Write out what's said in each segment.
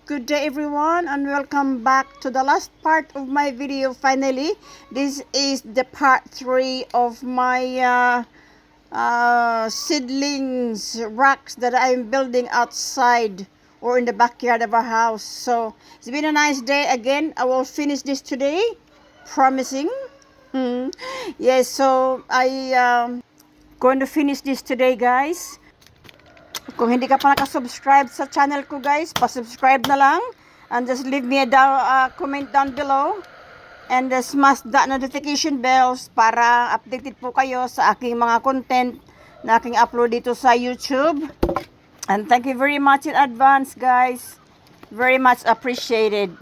Good day everyone and welcome back to the last part of my video. Finally, this is the part 3 of my seedlings racks that I'm building outside or in the backyard of our house. So it's been a nice day again. I will finish this today, promising. Yes, so I going to finish this today, guys. Kung hindi ka pa nakasubscribe sa channel ko, guys, pa-subscribe na lang. And just leave me a comment down below. And smash that notification bells para updated po kayo sa aking mga content na aking upload dito sa YouTube. And thank you very much in advance, guys. Very much appreciated.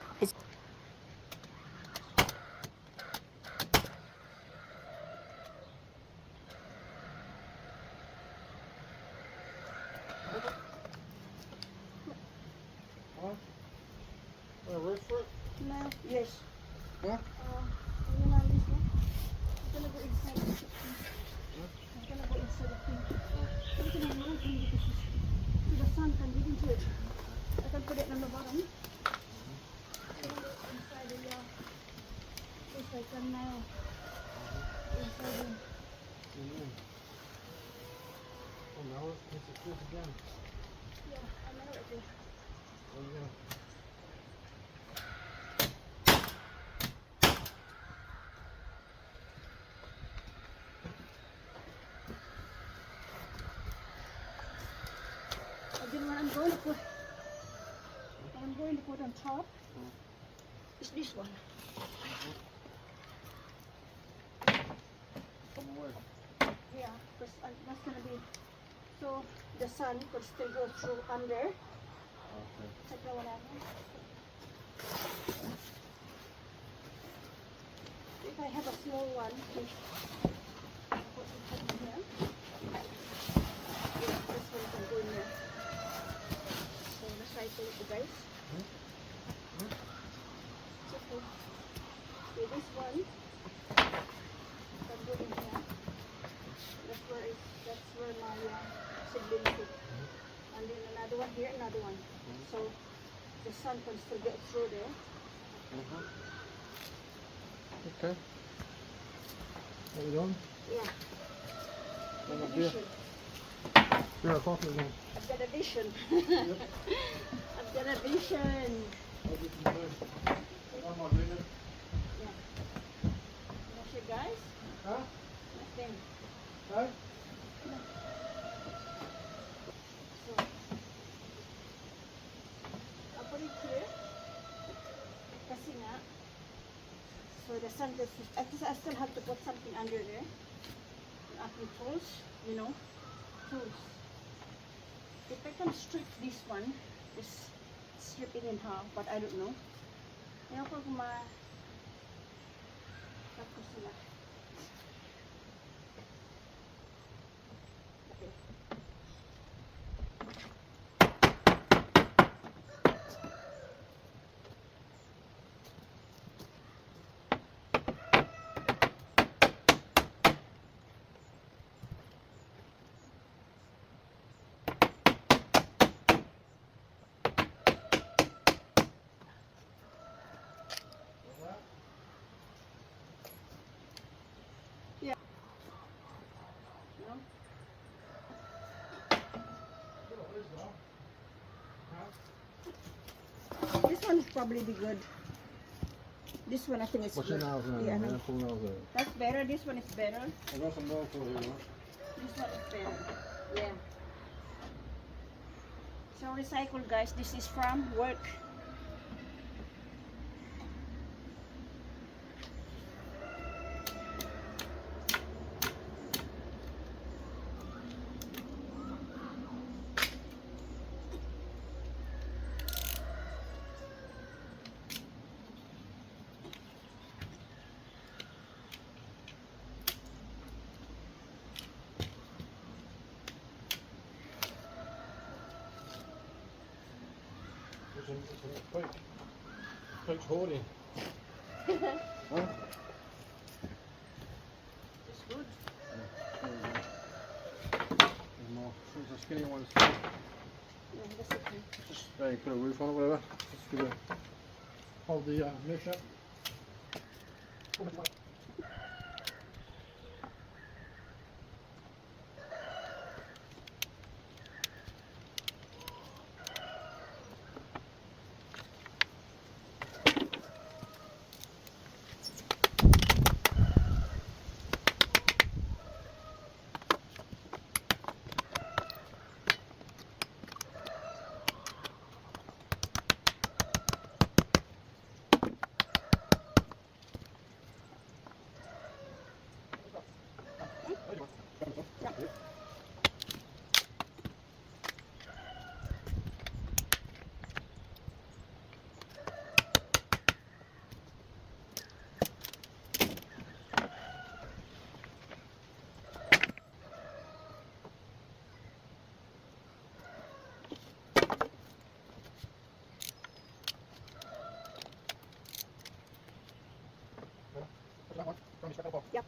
No, yes. Huh? I'm gonna go inside the kitchen. I'm gonna go inside the kitchen. I'm gonna move in because so the sun can get into it. I can put it on the bottom. Inside the yes, I can now. Inside the Oh no, it's close again. yeah, I know it is. Oh yeah. Then what I'm going to put on top is this one. Yeah, because that's gonna be so the sun could still go through under. Okay. Check that one out. If I have a small one, put it in here. Yeah, this one can go in there. So let's try to it, guys. It's okay. Okay, this one can go in here. That's where my seedlings is. And then another one here, another one. So the sun can still get through there. Okay. What are we doing? Yeah. What about Addition. Yeah, coffee again. I've got addition. Yep. I've got addition. I'll do some good. One more later. Yeah. That's it, guys. Huh? Nothing. Huh? So I'll put it here. Kasi nga. So the sun gets. I still have to put something under there. Apple tools, you know. Tools. If I can strip this one, just strip it in half, but I don't know. Ayaw ko tapos sila. Okay. No? This one would probably be good. This one I think is What's your good. nails in Yeah, there? no. Man, pull nails out. That's better. This one is better. I got some nails over here. This one is better. Yeah. So recycle, guys. This is from work. It's a pike. Pike's holding. Huh? It's good. There's more. There's a skinny one. Yeah, Just put a roof on it, whatever. Just give it, hold the mesh up. Yep.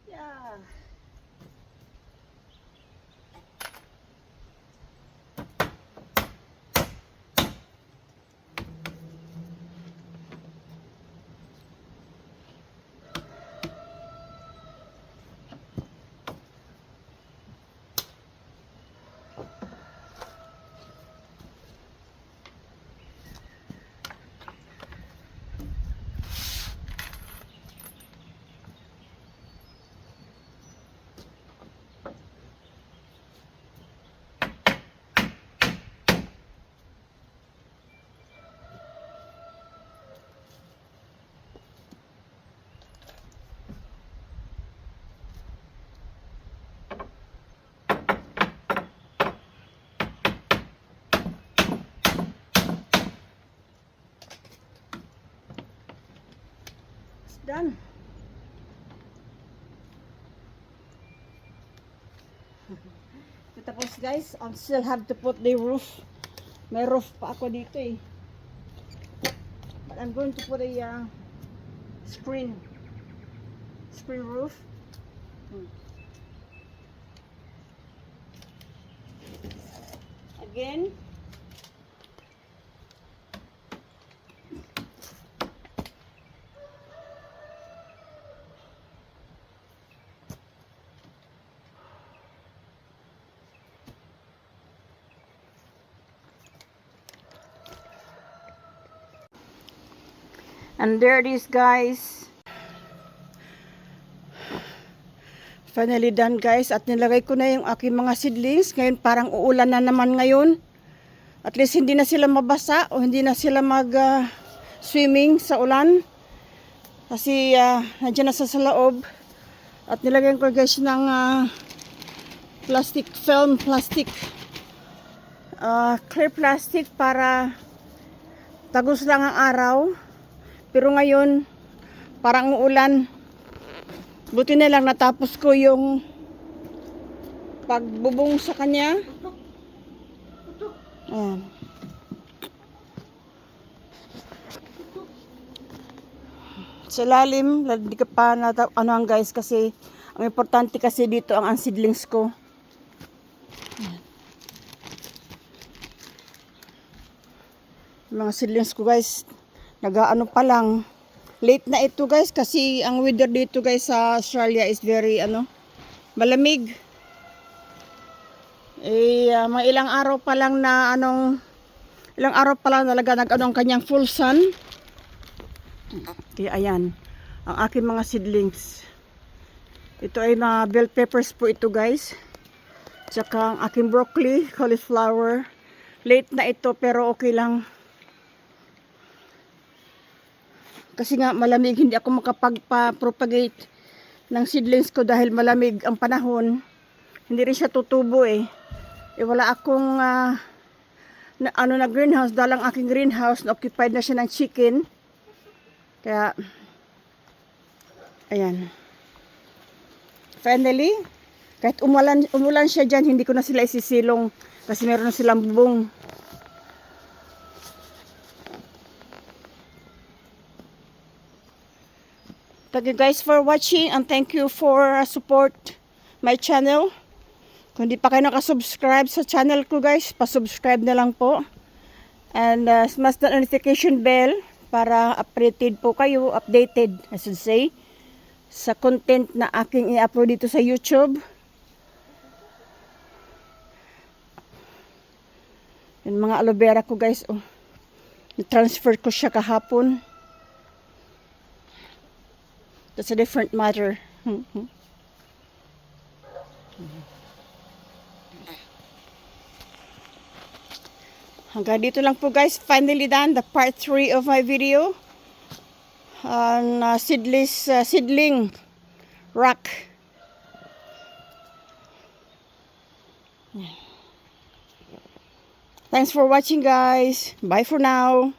Yeah. It's done. Tapos guys, I still have to put the roof. May roof pa ako dito eh. But I'm going to put a screen roof. again. And there it is, guys. Finally done, guys. At nilagay ko na yung aking mga seedlings. Ngayon parang uulan na naman ngayon. At least hindi na sila mabasa o hindi na sila mag-swimming sa ulan. Kasi nandiyan na sa loob. At nilagay ko, guys, ng plastic film, clear plastic para tagos lang ang araw. Pero ngayon, parang uulan. Buti na lang natapos ko yung pagbubong sa kanya. Ayan. Sa lalim, hindi ka pa ano guys, kasi ang importante kasi dito ang seedlings ko. Ayan. Mga seedlings ko, guys, nag-ano pa lang. Late na ito, guys, kasi ang weather dito, guys, sa Australia is very malamig. Mga ilang araw pa lang na talaga nag-ano ang kanyang full sun. Kaya ayan ang aking mga seedlings. Ito ay mga bell peppers po ito, guys. Tsaka ang aking broccoli, cauliflower. Late na ito pero okay lang. Kasi nga malamig, hindi ako makapagpa-propagate ng seedlings ko dahil malamig ang panahon. Hindi rin siya tutubo wala akong na greenhouse, dalang aking greenhouse na occupied na siya ng chicken. Kaya ayan. Finally, kahit umulan siya dyan, hindi ko na sila isisilong kasi meron na silang bubong. Thank you, guys, for watching, and thank you for support my channel. Kung hindi pa kayo nakasubscribe sa channel ko, guys, pa-subscribe na lang po. And smash the notification bell para updated po kayo, updated, I should say, sa content na aking i-upload dito sa YouTube. Yung mga aloe vera ko, guys, na-transfer ko siya kahapon. That's a different matter. Hanggang dito lang po, guys. Finally done the part 3 of my video on seedling rock. Thanks for watching, guys. Bye for now.